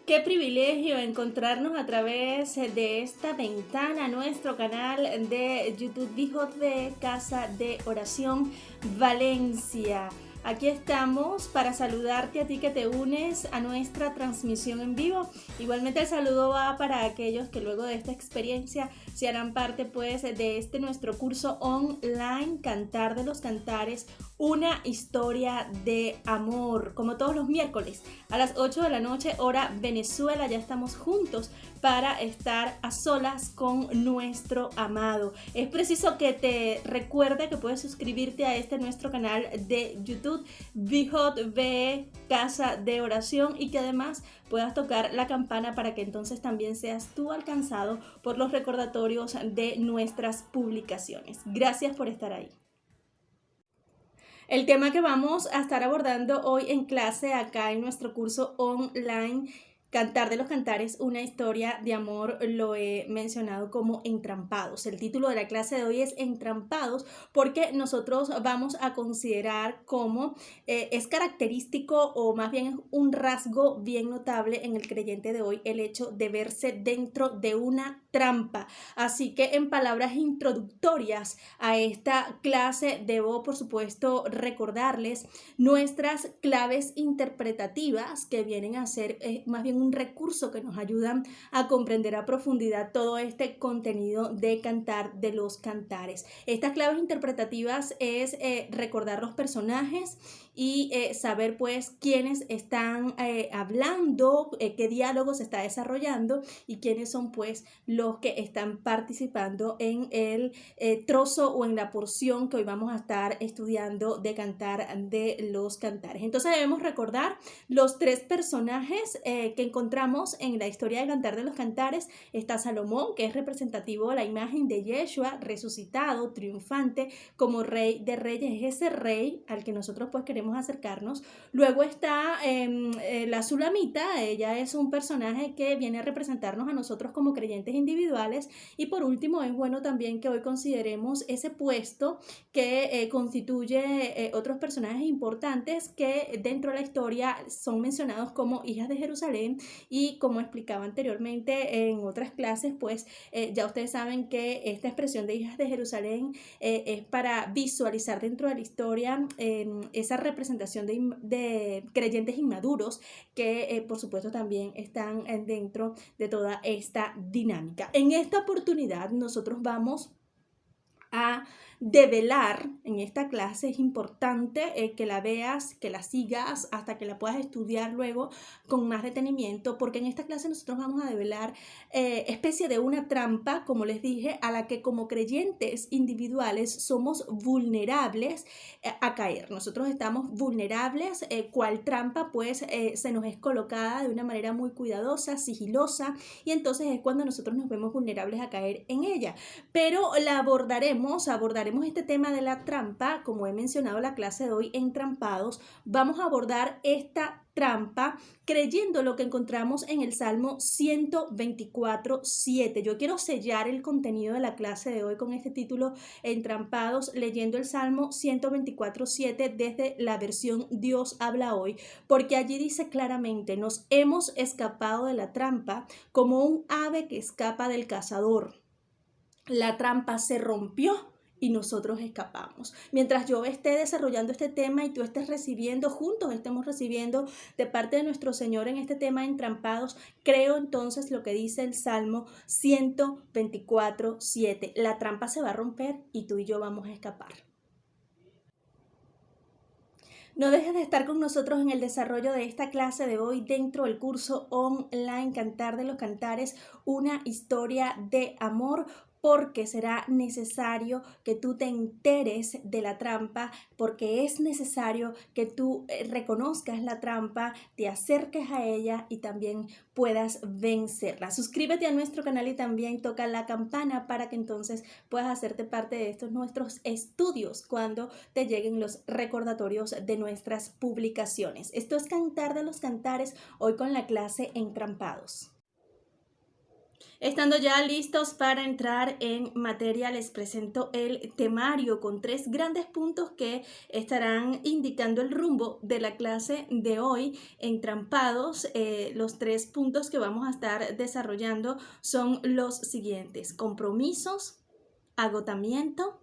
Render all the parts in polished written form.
Qué privilegio encontrarnos a través de esta ventana, nuestro canal de YouTube de Casa de Oración Valencia. Aquí estamos para saludarte a ti que te unes a nuestra transmisión en vivo. Igualmente el saludo va para aquellos que luego de esta experiencia se harán parte pues de este nuestro curso online Cantar de los Cantares, una historia de amor. Como todos los miércoles a las 8 de la noche hora Venezuela, ya estamos juntos para estar a solas con nuestro amado. Es preciso que te recuerde que puedes suscribirte a este nuestro canal de YouTube, VE Casa de Oración, y que además puedas tocar la campana para que entonces también seas tú alcanzado por los recordatorios de nuestras publicaciones. Gracias por estar ahí. El tema que vamos a estar abordando hoy en clase acá en nuestro curso online Cantar de los Cantares, una historia de amor, lo he mencionado como Entrampados. El título de la clase de hoy es Entrampados porque nosotros vamos a considerar como es característico o más bien es un rasgo bien notable en el creyente de hoy el hecho de verse dentro de una trampa. Así que en palabras introductorias a esta clase debo por supuesto recordarles nuestras claves interpretativas que vienen a ser más bien un recurso que nos ayudan a comprender a profundidad todo este contenido de Cantar de los Cantares. Estas claves interpretativas es recordar los personajes y saber pues quiénes están hablando, qué diálogo se está desarrollando y quiénes son pues los que están participando en el trozo o en la porción que hoy vamos a estar estudiando de Cantar de los Cantares. Entonces debemos recordar los tres personajes que encontramos en la historia de Cantar de los Cantares. Está Salomón, que es representativo de la imagen de Yeshua resucitado, triunfante como rey de reyes, es ese rey al que nosotros pues queremos acercarnos. Luego está la Sulamita, ella es un personaje que viene a representarnos a nosotros como creyentes individuales. Y por último es bueno también que hoy consideremos ese puesto que constituye otros personajes importantes que dentro de la historia son mencionados como hijas de Jerusalén, y como explicaba anteriormente en otras clases pues ya ustedes saben que esta expresión de hijas de Jerusalén es para visualizar dentro de la historia esa representación de creyentes inmaduros que por supuesto también están dentro de toda esta dinámica. En esta oportunidad nosotros vamos a develar en esta clase. Es importante que la veas, que la sigas hasta que la puedas estudiar luego con más detenimiento, porque en esta clase nosotros vamos a develar especie de una trampa, como les dije, a la que como creyentes individuales somos vulnerables a caer. Nosotros estamos vulnerables, cual trampa pues se nos es colocada de una manera muy cuidadosa, sigilosa, y entonces es cuando nosotros nos vemos vulnerables a caer en ella. Pero la abordaremos este tema de la trampa, como he mencionado la clase de hoy, Entrampados. Vamos a abordar esta trampa creyendo lo que encontramos en el Salmo 124:7. Yo quiero sellar el contenido de la clase de hoy con este título, Entrampados, leyendo el Salmo 124:7 desde la versión Dios habla hoy, porque allí dice claramente: nos hemos escapado de la trampa como un ave que escapa del cazador. La trampa se rompió y nosotros escapamos. Mientras yo esté desarrollando este tema y tú estés recibiendo, juntos estemos recibiendo de parte de nuestro Señor en este tema Entrampados, creo entonces lo que dice el Salmo 124:7. La trampa se va a romper y tú y yo vamos a escapar. No dejes de estar con nosotros en el desarrollo de esta clase de hoy dentro del curso online Cantar de los Cantares, una historia de amor, porque será necesario que tú te enteres de la trampa, porque es necesario que tú reconozcas la trampa, te acerques a ella y también puedas vencerla. Suscríbete a nuestro canal y también toca la campana para que entonces puedas hacerte parte de estos nuestros estudios cuando te lleguen los recordatorios de nuestras publicaciones. Esto es Cantar de los Cantares, hoy con la clase Entrampados. Estando ya listos para entrar en materia, les presento el temario con 3 grandes puntos que estarán indicando el rumbo de la clase de hoy. Entrampados, los 3 puntos que vamos a estar desarrollando son los siguientes: compromisos, agotamiento,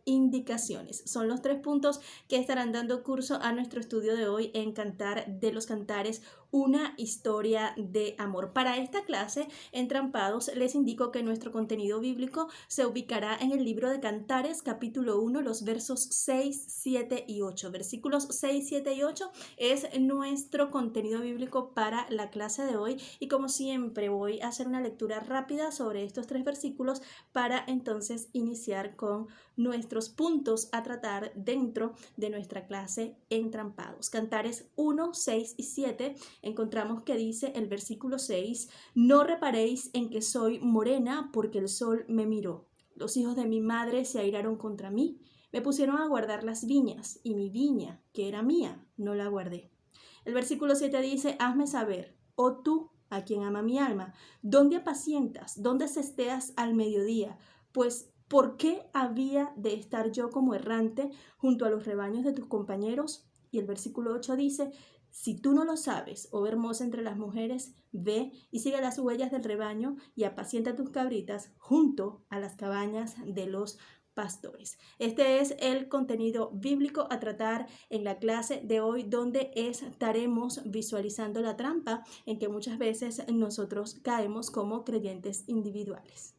indicaciones. Son los 3 puntos que estarán dando curso a nuestro estudio de hoy en Cantar de los Cantares, una historia de amor. Para esta clase, Entrampados, les indico que nuestro contenido bíblico se ubicará en el libro de Cantares, capítulo 1, los versos 6, 7 y 8. Versículos 6, 7 y 8 es nuestro contenido bíblico para la clase de hoy, y como siempre voy a hacer una lectura rápida sobre estos 3 versículos para entonces iniciar con nuestros puntos a tratar dentro de nuestra clase Entrampados. Cantares 1, 6 y 7, encontramos que dice el versículo 6: no reparéis en que soy morena, porque el sol me miró. Los hijos de mi madre se airaron contra mí, me pusieron a guardar las viñas, y mi viña, que era mía, no la guardé. El versículo 7 dice: hazme saber, oh tú, a quien ama mi alma, ¿dónde apacientas? ¿Dónde cesteas al mediodía? Pues ¿por qué había de estar yo como errante junto a los rebaños de tus compañeros? Y el versículo 8 dice: si tú no lo sabes, oh hermosa entre las mujeres, ve y sigue las huellas del rebaño y apacienta tus cabritas junto a las cabañas de los pastores. Este es el contenido bíblico a tratar en la clase de hoy, donde estaremos visualizando la trampa en que muchas veces nosotros caemos como creyentes individuales.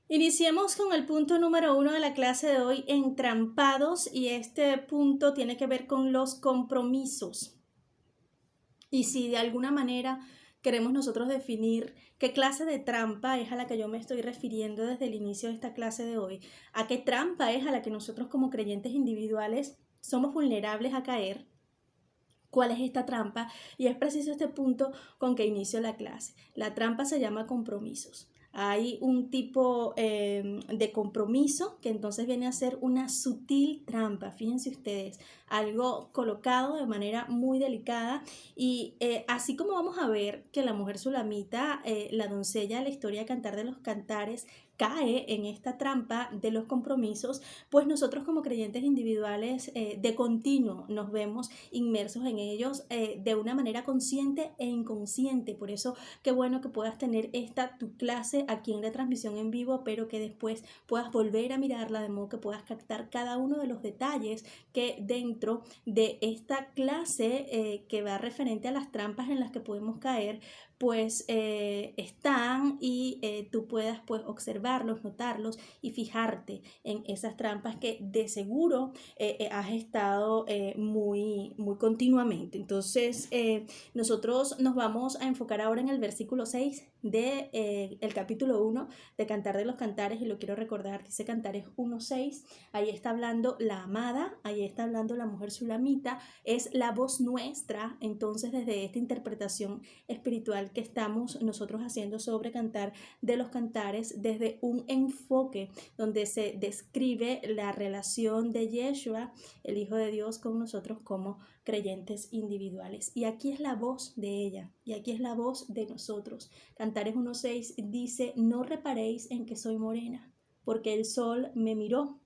Iniciemos con el punto número 1 de la clase de hoy, entrampados, y este punto tiene que ver con los compromisos. Y si de alguna manera queremos nosotros definir qué clase de trampa es a la que yo me estoy refiriendo desde el inicio de esta clase de hoy, a qué trampa es a la que nosotros como creyentes individuales somos vulnerables a caer, ¿cuál es esta trampa? Y es preciso este punto con que inicio la clase. La trampa se llama compromisos. Hay un tipo de compromiso que entonces viene a ser una sutil trampa, fíjense ustedes, algo colocado de manera muy delicada. Y así como vamos a ver que la mujer sulamita, la doncella de la historia de Cantar de los Cantares, cae en esta trampa de los compromisos, pues nosotros como creyentes individuales de continuo nos vemos inmersos en ellos de una manera consciente e inconsciente. Por eso qué bueno que puedas tener esta tu clase aquí en la transmisión en vivo, pero que después puedas volver a mirarla, de modo que puedas captar cada uno de los detalles que dentro de esta clase que va referente a las trampas en las que podemos caer, pues están, y tú puedas pues observarlos, notarlos y fijarte en esas trampas que de seguro has estado muy continuamente. Entonces nosotros nos vamos a enfocar ahora en el versículo 6 de el capítulo 1 de Cantar de los Cantares, y lo quiero recordar, dice Cantares 1:6, ahí está hablando la amada, ahí está hablando la mujer sulamita, es la voz nuestra. Entonces desde esta interpretación espiritual que estamos nosotros haciendo sobre Cantar de los Cantares, desde un enfoque donde se describe la relación de Yeshua, el Hijo de Dios, con nosotros como creyentes individuales. Y aquí es la voz de ella, y aquí es la voz de nosotros. Cantares 1:6 dice: no reparéis en que soy morena, porque el sol me miró.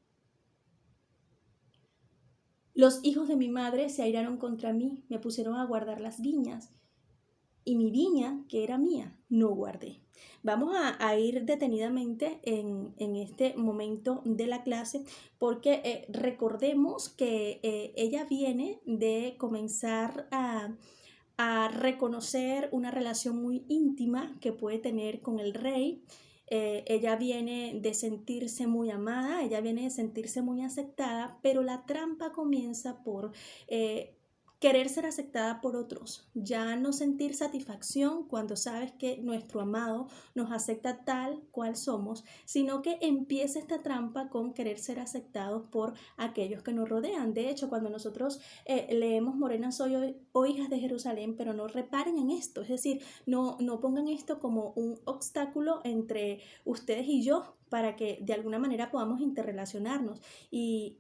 Los hijos de mi madre se airaron contra mí, me pusieron a guardar las viñas, y mi viña, que era mía, no guardé. Vamos a ir detenidamente en este momento de la clase, porque recordemos que ella viene de comenzar a reconocer una relación muy íntima que puede tener con el rey. Ella viene de sentirse muy amada, ella viene de sentirse muy aceptada, pero la trampa comienza por querer ser aceptada por otros, ya no sentir satisfacción cuando sabes que nuestro amado nos acepta tal cual somos, sino que empieza esta trampa con querer ser aceptados por aquellos que nos rodean. De hecho, cuando nosotros leemos Morenas soy, o hijas de Jerusalén, pero no reparen en esto, es decir, no pongan esto como un obstáculo entre ustedes y yo, para que de alguna manera podamos interrelacionarnos. Y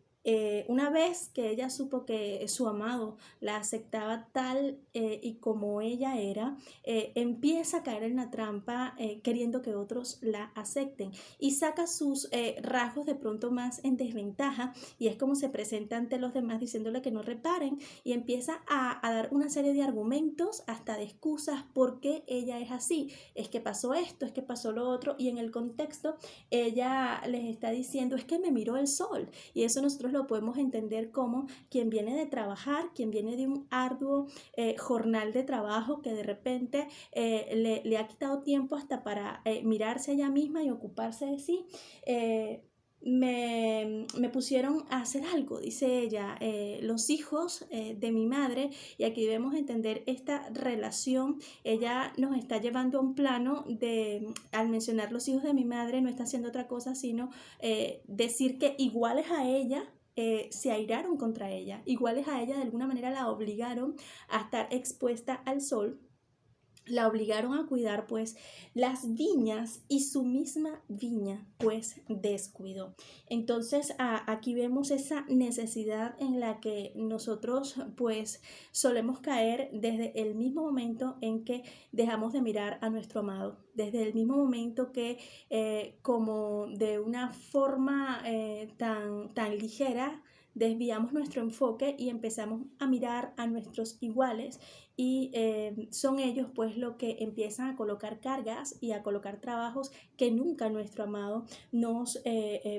Una vez que ella supo que su amado la aceptaba tal y como ella era, empieza a caer en la trampa queriendo que otros la acepten y saca sus rasgos de pronto más en desventaja y es como se presenta ante los demás diciéndole que no reparen y empieza a dar una serie de argumentos hasta de excusas por qué ella es así. Es que pasó esto, es que pasó lo otro y en el contexto ella les está diciendo es que me miró el sol y eso nosotros lo podemos entender como quien viene de trabajar, quien viene de un arduo jornal de trabajo que de repente le ha quitado tiempo hasta para mirarse a ella misma y ocuparse de sí. Me pusieron a hacer algo, dice ella, los hijos de mi madre, y aquí debemos entender esta relación. Ella nos está llevando a un plano de, al mencionar los hijos de mi madre, no está haciendo otra cosa sino decir que iguales a ella, se airaron contra ella, iguales a ella de alguna manera la obligaron a estar expuesta al sol, la obligaron a cuidar pues las viñas y su misma viña pues descuidó. Entonces aquí vemos esa necesidad en la que nosotros pues solemos caer desde el mismo momento en que dejamos de mirar a nuestro amado, desde el mismo momento que como de una forma tan ligera desviamos nuestro enfoque y empezamos a mirar a nuestros iguales y son ellos pues lo que empiezan a colocar cargas y a colocar trabajos que nunca nuestro amado nos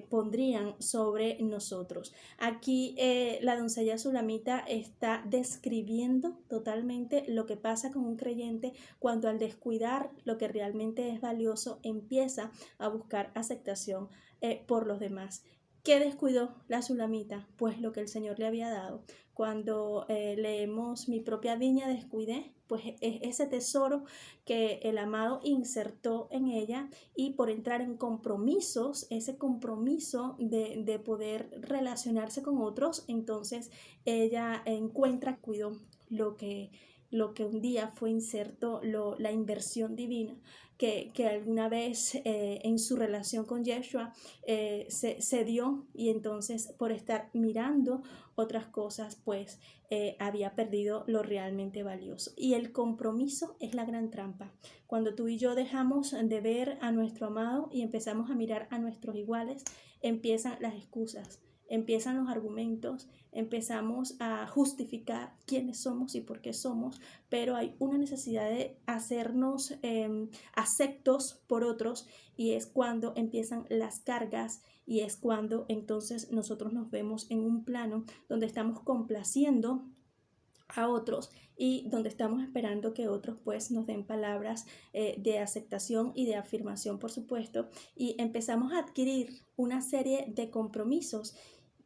pondrían sobre nosotros. Aquí la doncella Sulamita está describiendo totalmente lo que pasa con un creyente cuando al descuidar lo que realmente es valioso empieza a buscar aceptación por los demás. ¿Qué descuidó la Sulamita? Pues lo que el Señor le había dado. Cuando leemos mi propia viña descuidé, pues es ese tesoro que el amado insertó en ella y por entrar en compromisos, ese compromiso de poder relacionarse con otros, entonces ella encuentra, cuidó lo que un día fue inserto, la inversión divina que alguna vez en su relación con Yeshua se dio y entonces por estar mirando otras cosas pues había perdido lo realmente valioso. Y el compromiso es la gran trampa. Cuando tú y yo dejamos de ver a nuestro amado y empezamos a mirar a nuestros iguales, empiezan las excusas, empiezan los argumentos, empezamos a justificar quiénes somos y por qué somos, pero hay una necesidad de hacernos aceptos por otros y es cuando empiezan las cargas y es cuando entonces nosotros nos vemos en un plano donde estamos complaciendo a otros y donde estamos esperando que otros pues nos den palabras de aceptación y de afirmación, por supuesto, y empezamos a adquirir una serie de compromisos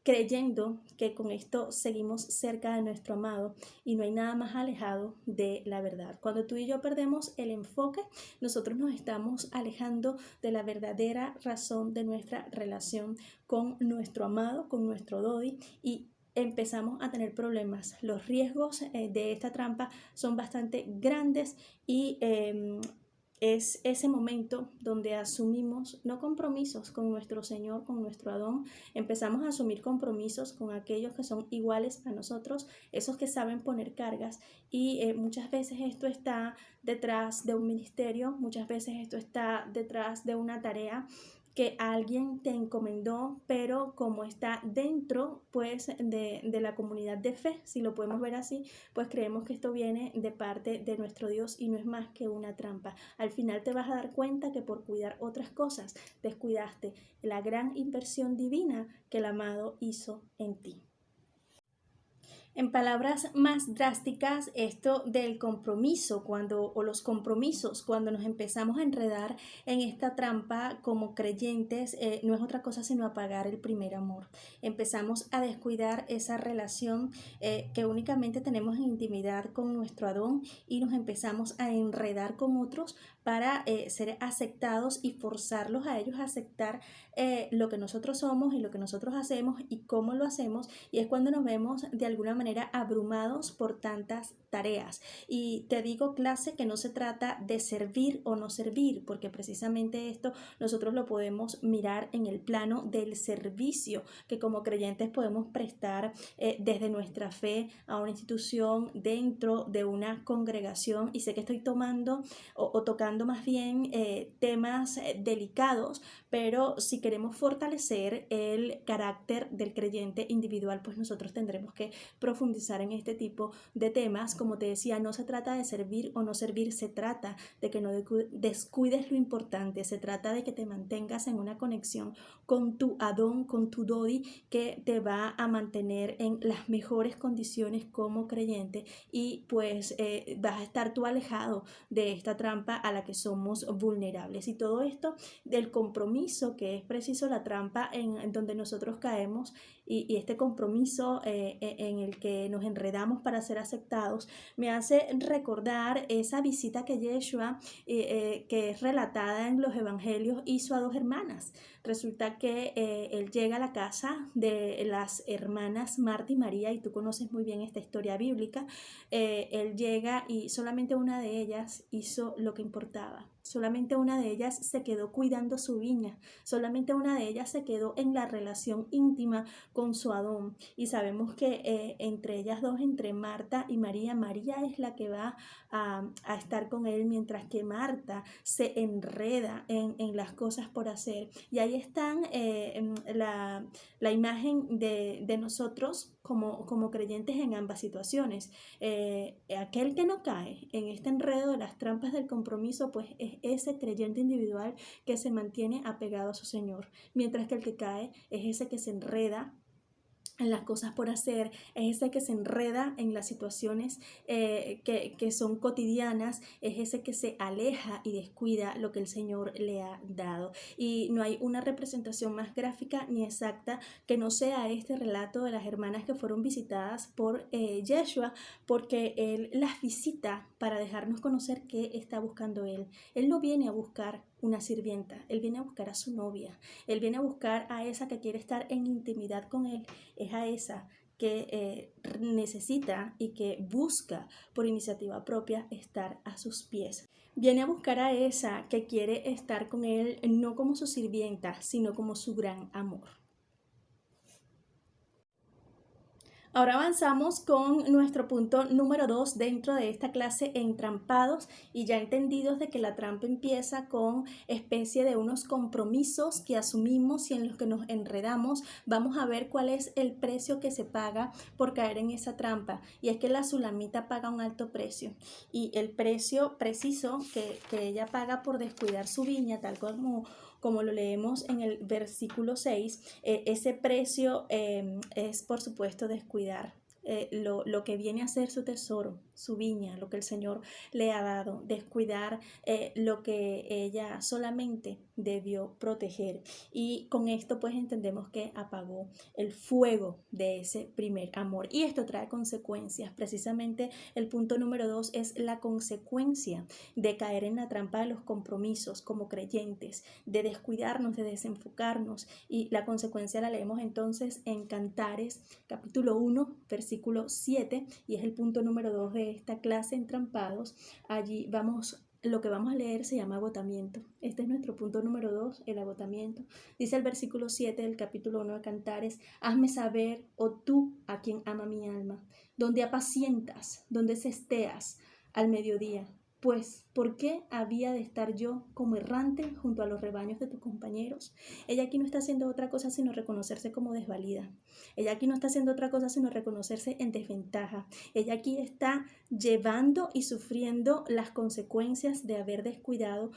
creyendo que con esto seguimos cerca de nuestro amado y no hay nada más alejado de la verdad. Cuando tú y yo perdemos el enfoque, nosotros nos estamos alejando de la verdadera razón de nuestra relación con nuestro amado, con nuestro Dodi y empezamos a tener problemas. Los riesgos de esta trampa son bastante grandes y es ese momento donde asumimos no compromisos con nuestro Señor, con nuestro Adón, empezamos a asumir compromisos con aquellos que son iguales a nosotros, esos que saben poner cargas y muchas veces esto está detrás de un ministerio, muchas veces esto está detrás de una tarea que alguien te encomendó, pero como está dentro pues de la comunidad de fe, si lo podemos ver así, pues creemos que esto viene de parte de nuestro Dios y no es más que una trampa. Al final te vas a dar cuenta que por cuidar otras cosas descuidaste la gran inversión divina que el amado hizo en ti. En palabras más drásticas, esto del compromiso, o los compromisos, cuando nos empezamos a enredar en esta trampa como creyentes, no es otra cosa sino apagar el primer amor. Empezamos a descuidar esa relación que únicamente tenemos en intimidad con nuestro Adón y nos empezamos a enredar con otros para ser aceptados y forzarlos a ellos a aceptar lo que nosotros somos y lo que nosotros hacemos y cómo lo hacemos. Y es cuando nos vemos de alguna manera manera abrumados por tantas tareas. Y te digo, clase, que no se trata de servir o no servir, porque precisamente esto nosotros lo podemos mirar en el plano del servicio que como creyentes podemos prestar desde nuestra fe a una institución, dentro de una congregación. Y sé que estoy tomando o tocando más bien temas delicados, pero si queremos fortalecer el carácter del creyente individual, pues nosotros tendremos que profundizar en este tipo de temas. Como te decía, no se trata de servir o no servir, se trata de que no descuides lo importante, se trata de que te mantengas en una conexión con tu Adón, con tu Dodi, que te va a mantener en las mejores condiciones como creyente, y pues vas a estar tú alejado de esta trampa a la que somos vulnerables. Y todo esto del compromiso, que es preciso la trampa en donde nosotros caemos, y este compromiso en el que nos enredamos para ser aceptados, me hace recordar esa visita que Yeshua, que es relatada en los evangelios, hizo a dos hermanas. Resulta que él llega a la casa de las hermanas Marta y María, y tú conoces muy bien esta historia bíblica. Él llega y solamente una de ellas hizo lo que importaba. Solamente una de ellas se quedó cuidando su viña. Solamente una de ellas se quedó en la relación íntima con su Adón. Y sabemos que entre ellas dos, entre Marta y María, María es la que va a estar con él, mientras que Marta se enreda en las cosas por hacer. Y ahí están la imagen de nosotros como creyentes en ambas situaciones. Aquel que no cae en este enredo de las trampas del compromiso, pues es ese creyente individual que se mantiene apegado a su Señor, mientras que el que cae es ese que se enreda en las cosas por hacer, es ese que se enreda en las situaciones que son cotidianas, es ese que se aleja y descuida lo que el Señor le ha dado. Y no hay una representación más gráfica ni exacta que no sea este relato de las hermanas que fueron visitadas por Yeshua, porque Él las visita para dejarnos conocer qué está buscando Él. Él no viene a buscar una sirvienta, Él viene a buscar a su novia, Él viene a buscar a esa que quiere estar en intimidad con Él, es a esa que necesita y que busca por iniciativa propia estar a sus pies. Viene a buscar a esa que quiere estar con Él no como su sirvienta, sino como su gran amor. Ahora avanzamos con nuestro punto número 2 dentro de esta clase, entrampados, y ya entendidos de que la trampa empieza con especie de unos compromisos que asumimos y en los que nos enredamos. Vamos a ver cuál es el precio que se paga por caer en esa trampa, y es que la sulamita paga un alto precio, y el precio preciso que ella paga por descuidar su viña, tal como lo leemos en el versículo 6, ese precio es, por supuesto, descuidar lo que viene a ser su tesoro, su viña, lo que el Señor le ha dado, descuidar lo que ella solamente debió proteger. Y con esto pues entendemos que apagó el fuego de ese primer amor, y esto trae consecuencias. Precisamente el punto número 2 es la consecuencia de caer en la trampa de los compromisos como creyentes, de descuidarnos, de desenfocarnos, y la consecuencia la leemos entonces en Cantares capítulo 1 versículo 7, y es el punto número 2 de esta clase, entrampados. Allí lo que vamos a leer se llama agotamiento. Este es nuestro punto número 2, el agotamiento. Dice el versículo 7 del capítulo 1 de Cantares: hazme saber, oh tú, a quien ama mi alma, donde apacientas, donde cesteas al mediodía. Pues, ¿por qué había de estar yo como errante junto a los rebaños de tus compañeros? Ella aquí no está haciendo otra cosa sino reconocerse como desvalida. Ella aquí no está haciendo otra cosa sino reconocerse en desventaja. Ella aquí está llevando y sufriendo las consecuencias de haber descuidado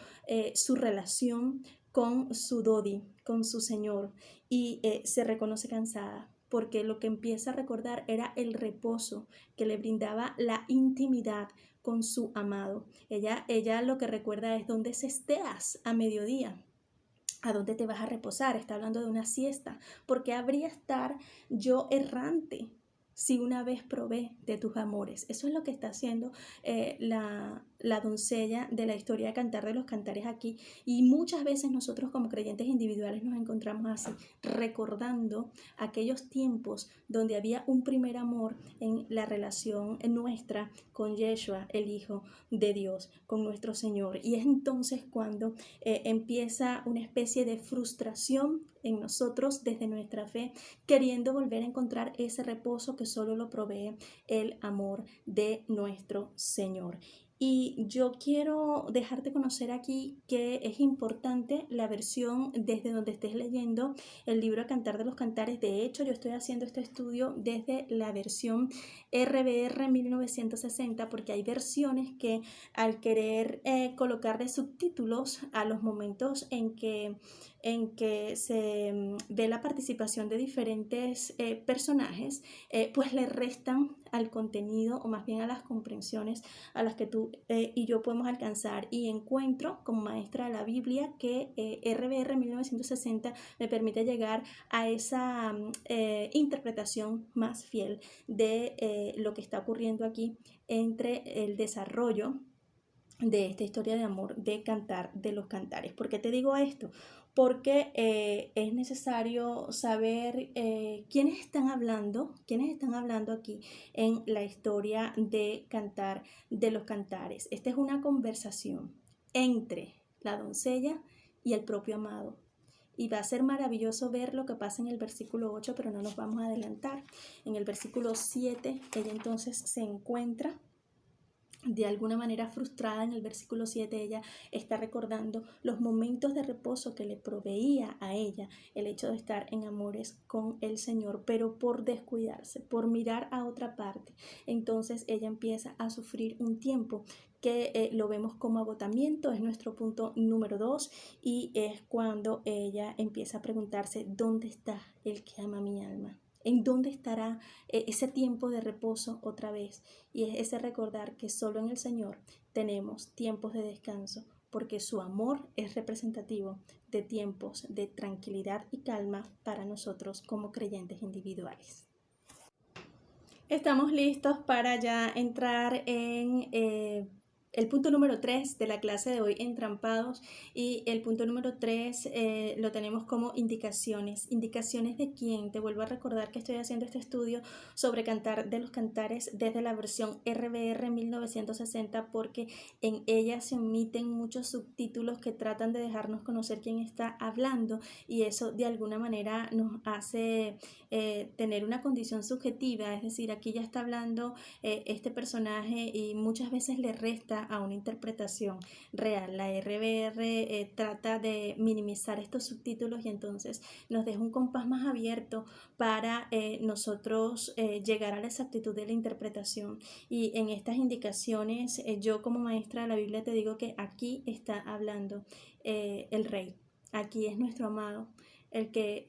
su relación con su Dodi, con su Señor, y se reconoce cansada, porque lo que empieza a recordar era el reposo que le brindaba la intimidad con su amado. Ella lo que recuerda es dónde cesteas a mediodía. ¿A dónde te vas a reposar? Está hablando de una siesta. ¿Por qué habría estar yo errante si una vez probé de tus amores? Eso es lo que está haciendo la doncella de la historia de Cantar de los Cantares aquí. Y muchas veces nosotros como creyentes individuales nos encontramos así, recordando aquellos tiempos donde había un primer amor en la relación nuestra con Yeshua, el Hijo de Dios, con nuestro Señor. Y es entonces cuando empieza una especie de frustración en nosotros desde nuestra fe, queriendo volver a encontrar ese reposo que solo lo provee el amor de nuestro Señor. Y yo quiero dejarte conocer aquí que es importante la versión desde donde estés leyendo el libro Cantar de los Cantares. De hecho, yo estoy haciendo este estudio desde la versión RBR 1960 porque hay versiones que al querer colocarle subtítulos a los momentos en que se ve la participación de diferentes personajes, pues le restan al contenido o más bien a las comprensiones a las que tú y yo podemos alcanzar. Y encuentro como maestra de la Biblia que RBR 1960 me permite llegar a esa interpretación más fiel de lo que está ocurriendo aquí entre el desarrollo de esta historia de amor de Cantar de los Cantares. ¿Por qué te digo esto? Porque es necesario saber quiénes están hablando aquí en la historia de Cantar de los Cantares. Esta es una conversación entre la doncella y el propio amado. Y va a ser maravilloso ver lo que pasa en el versículo 8, pero no nos vamos a adelantar. En el versículo 7, ella entonces se encuentra de alguna manera frustrada. En el versículo 7 ella está recordando los momentos de reposo que le proveía a ella el hecho de estar en amores con el Señor, pero por descuidarse, por mirar a otra parte, entonces ella empieza a sufrir un tiempo que lo vemos como agotamiento. Es nuestro punto número 2 y es cuando ella empieza a preguntarse: ¿dónde está el que ama mi alma? ¿En dónde estará ese tiempo de reposo otra vez? Y es ese recordar que solo en el Señor tenemos tiempos de descanso, porque su amor es representativo de tiempos de tranquilidad y calma para nosotros como creyentes individuales. Estamos listos para ya entrar en el punto número 3 de la clase de hoy, entrampados, y el punto número 3 lo tenemos como indicaciones. ¿Indicaciones de quién? Te vuelvo a recordar que estoy haciendo este estudio sobre Cantar de los Cantares desde la versión RBR 1960 porque en ella se omiten muchos subtítulos que tratan de dejarnos conocer quién está hablando, y eso de alguna manera nos hace tener una condición subjetiva, es decir, aquí ya está hablando este personaje y muchas veces le resta a una interpretación real. La RBR trata de minimizar estos subtítulos y entonces nos deja un compás más abierto para nosotros llegar a la exactitud de la interpretación. Y en estas indicaciones, yo como maestra de la Biblia te digo que aquí está hablando el Rey. Aquí es nuestro amado, el que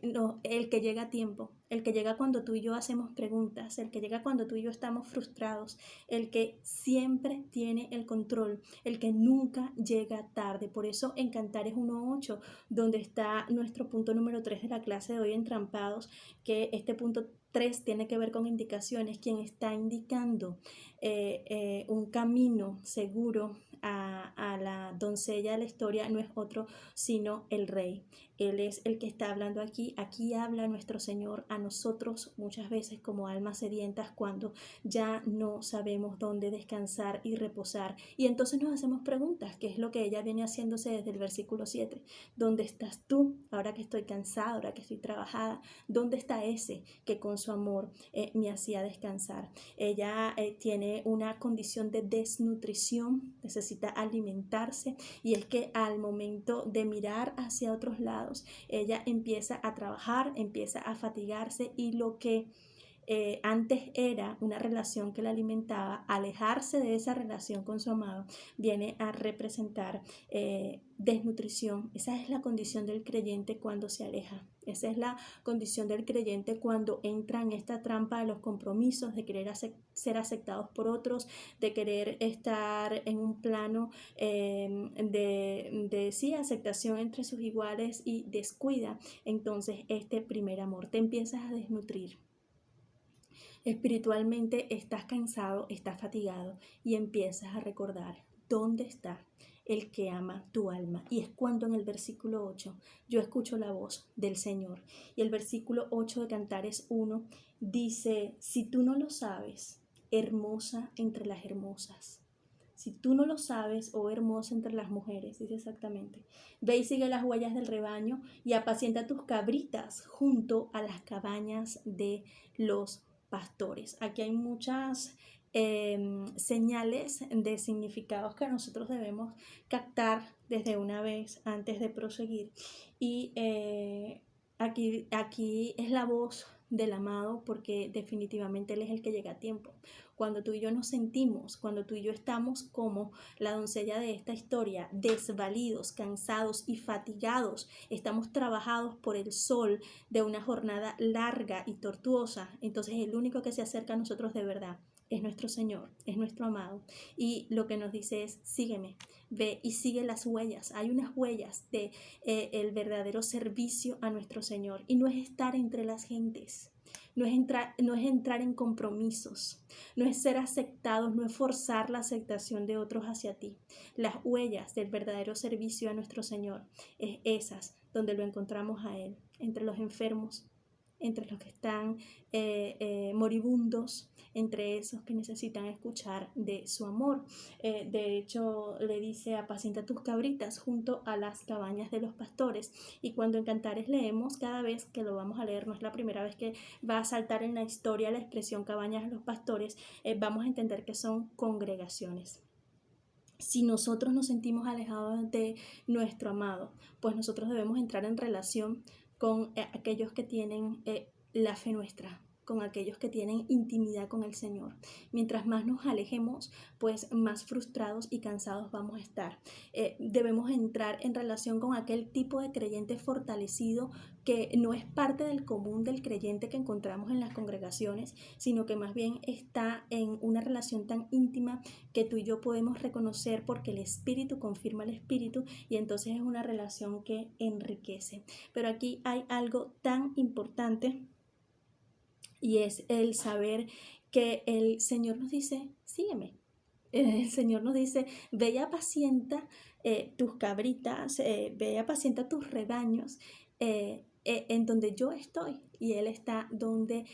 llega a tiempo, el que llega cuando tú y yo hacemos preguntas, el que llega cuando tú y yo estamos frustrados, el que siempre tiene el control, el que nunca llega tarde. Por eso en Cantares 1.8, donde está nuestro punto número 3 de la clase de hoy, entrampados, que este punto 3 tiene que ver con indicaciones. Quien está indicando un camino seguro a la doncella de la historia no es otro sino el Rey. Él es el que está hablando aquí. Aquí habla nuestro Señor a nosotros muchas veces como almas sedientas cuando ya no sabemos dónde descansar y reposar. Y entonces nos hacemos preguntas, que es lo que ella viene haciéndose desde el versículo 7. ¿Dónde estás tú ahora que estoy cansada, ahora que estoy trabajada? ¿Dónde está ese que con su amor me hacía descansar? Ella tiene una condición de desnutrición, necesita alimentarse, y es que al momento de mirar hacia otros lados, ella empieza a trabajar, empieza a fatigarse, y lo que antes era una relación que la alimentaba, alejarse de esa relación con su amado, viene a representar desnutrición. Esa es la condición del creyente cuando se aleja. Esa es la condición del creyente cuando entra en esta trampa de los compromisos, de querer ser aceptados por otros, de querer estar en un plano de sí, aceptación entre sus iguales, y descuida entonces este primer amor. Te empiezas a desnutrir. Espiritualmente estás cansado, estás fatigado y empiezas a recordar dónde está el que ama tu alma. Y es cuando en el versículo 8 yo escucho la voz del Señor. Y el versículo 8 de Cantares 1 dice, si tú no lo sabes, hermosa entre las hermosas. Si tú no lo sabes, oh hermosa entre las mujeres, dice exactamente, ve y sigue las huellas del rebaño y apacienta tus cabritas junto a las cabañas de los pastores. Aquí hay muchas señales de significados que nosotros debemos captar desde una vez antes de proseguir. Y aquí es la voz del amado porque definitivamente Él es el que llega a tiempo. Cuando tú y yo nos sentimos, cuando tú y yo estamos como la doncella de esta historia, desvalidos, cansados y fatigados, estamos trabajados por el sol de una jornada larga y tortuosa, entonces el único que se acerca a nosotros de verdad es nuestro Señor, es nuestro amado. Y lo que nos dice es, sígueme, ve y sigue las huellas. Hay unas huellas de el verdadero servicio a nuestro Señor. Y no es estar entre las gentes, no es entrar en compromisos, no es ser aceptados, no es forzar la aceptación de otros hacia ti. Las huellas del verdadero servicio a nuestro Señor es esas donde lo encontramos a Él, entre los enfermos, entre los que están moribundos, entre esos que necesitan escuchar de su amor. De hecho, le dice, apacienta tus cabritas junto a las cabañas de los pastores. Y cuando en Cantares leemos, cada vez que lo vamos a leer, no es la primera vez que va a saltar en la historia la expresión cabañas de los pastores, vamos a entender que son congregaciones. Si nosotros nos sentimos alejados de nuestro amado, pues nosotros debemos entrar en relación con aquellos que tienen la fe nuestra, con aquellos que tienen intimidad con el Señor. Mientras más nos alejemos, pues más frustrados y cansados vamos a estar. Debemos entrar en relación con aquel tipo de creyente fortalecido que no es parte del común del creyente que encontramos en las congregaciones, sino que más bien está en una relación tan íntima que tú y yo podemos reconocer porque el Espíritu confirma el Espíritu y entonces es una relación que enriquece. Pero aquí hay algo tan importante y es el saber que el Señor nos dice, sígueme. El Señor nos dice, ve y apacienta tus cabritas, ve y apacienta tus rebaños en donde yo estoy. Y Él está donde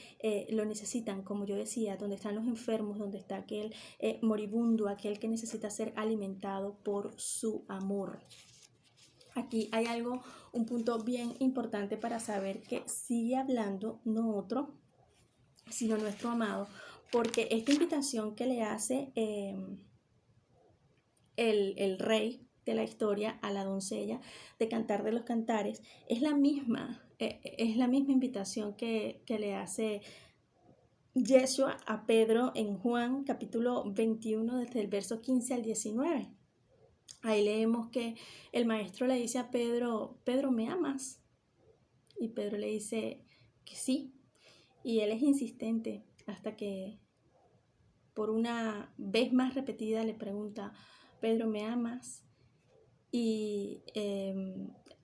lo necesitan, como yo decía, donde están los enfermos, donde está aquel moribundo, aquel que necesita ser alimentado por su amor. Aquí hay algo, un punto bien importante para saber que sigue hablando no otro, sino nuestro amado, porque esta invitación que le hace el rey de la historia a la doncella de Cantar de los Cantares es la misma invitación que le hace Yeshua a Pedro en Juan capítulo 21 desde el verso 15 al 19. Ahí leemos que el maestro le dice a Pedro, Pedro, ¿me amas? Y Pedro le dice que sí. Y él es insistente hasta que por una vez más repetida le pregunta, Pedro, ¿me amas? Y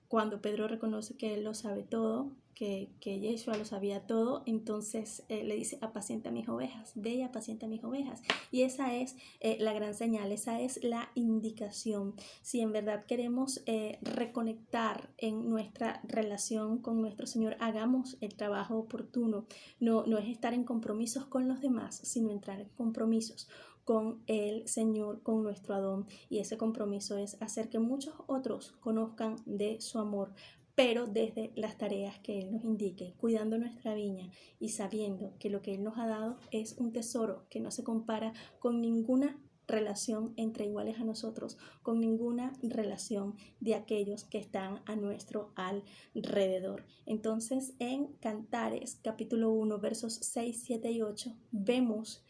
cuando Pedro reconoce que él lo sabe todo, que Yeshua lo sabía todo, entonces le dice, apacienta mis ovejas, ve y apacienta mis ovejas. Y esa es la gran señal, esa es la indicación. Si en verdad queremos reconectar en nuestra relación con nuestro Señor, hagamos el trabajo oportuno. No es estar en compromisos con los demás, sino entrar en compromisos con el Señor, con nuestro Adón, y ese compromiso es hacer que muchos otros conozcan de su amor, pero desde las tareas que Él nos indique, cuidando nuestra viña y sabiendo que lo que Él nos ha dado es un tesoro que no se compara con ninguna relación entre iguales a nosotros, con ninguna relación de aquellos que están a nuestro alrededor. Entonces en Cantares capítulo 1 versos 6, 7 y 8 vemos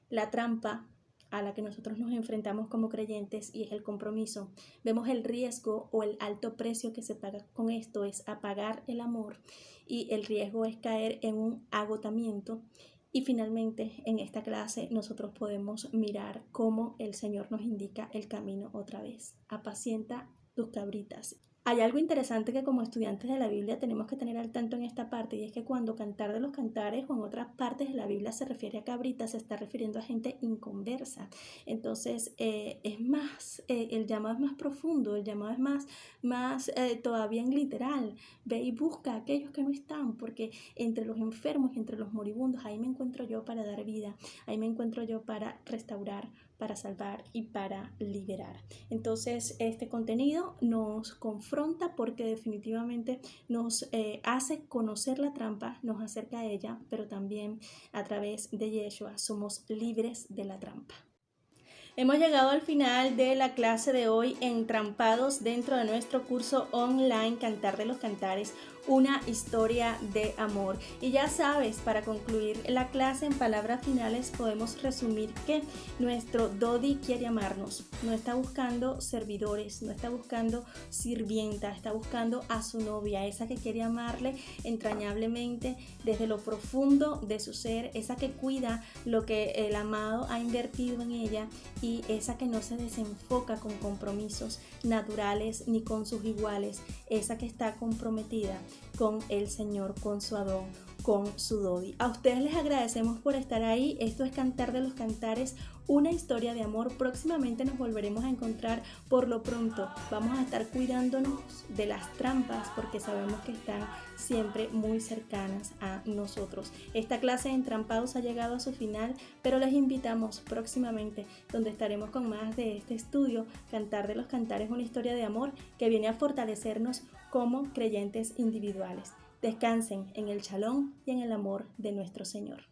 la trampa a la que nosotros nos enfrentamos como creyentes y es el compromiso. Vemos el riesgo o el alto precio que se paga con esto, es apagar el amor, y el riesgo es caer en un agotamiento. Y finalmente en esta clase nosotros podemos mirar cómo el Señor nos indica el camino otra vez. Apacienta tus cabritas. Hay algo interesante que como estudiantes de la Biblia tenemos que tener al tanto en esta parte, y es que cuando Cantar de los Cantares o en otras partes de la Biblia se refiere a cabritas, se está refiriendo a gente inconversa. Entonces es más, el llamado es más profundo, el llamado es más todavía en literal. Ve y busca a aquellos que no están, porque entre los enfermos y entre los moribundos, ahí me encuentro yo para dar vida, ahí me encuentro yo para restaurar, para salvar y para liberar. Entonces este contenido nos confronta porque definitivamente nos hace conocer la trampa, nos acerca a ella, pero también a través de Yeshua somos libres de la trampa. Hemos llegado al final de la clase de hoy, entrampados dentro de nuestro curso online Cantar de los Cantares, una historia de amor. Y ya sabes, para concluir la clase en palabras finales podemos resumir que nuestro Dodi quiere amarnos, no está buscando servidores, no está buscando sirvienta, está buscando a su novia, esa que quiere amarle entrañablemente desde lo profundo de su ser, esa que cuida lo que el amado ha invertido en ella y esa que no se desenfoca con compromisos naturales ni con sus iguales, esa que está comprometida con el Señor, con su Adón, con su Dodi. A ustedes les agradecemos por estar ahí. Esto es Cantar de los Cantares, una historia de amor. Próximamente nos volveremos a encontrar. Por lo pronto vamos a estar cuidándonos de las trampas porque sabemos que están siempre muy cercanas a nosotros. Esta clase de entrampados ha llegado a su final, pero les invitamos próximamente, donde estaremos con más de este estudio, Cantar de los Cantares, una historia de amor que viene a fortalecernos como creyentes individuales. Descansen en el shalom y en el amor de nuestro Señor.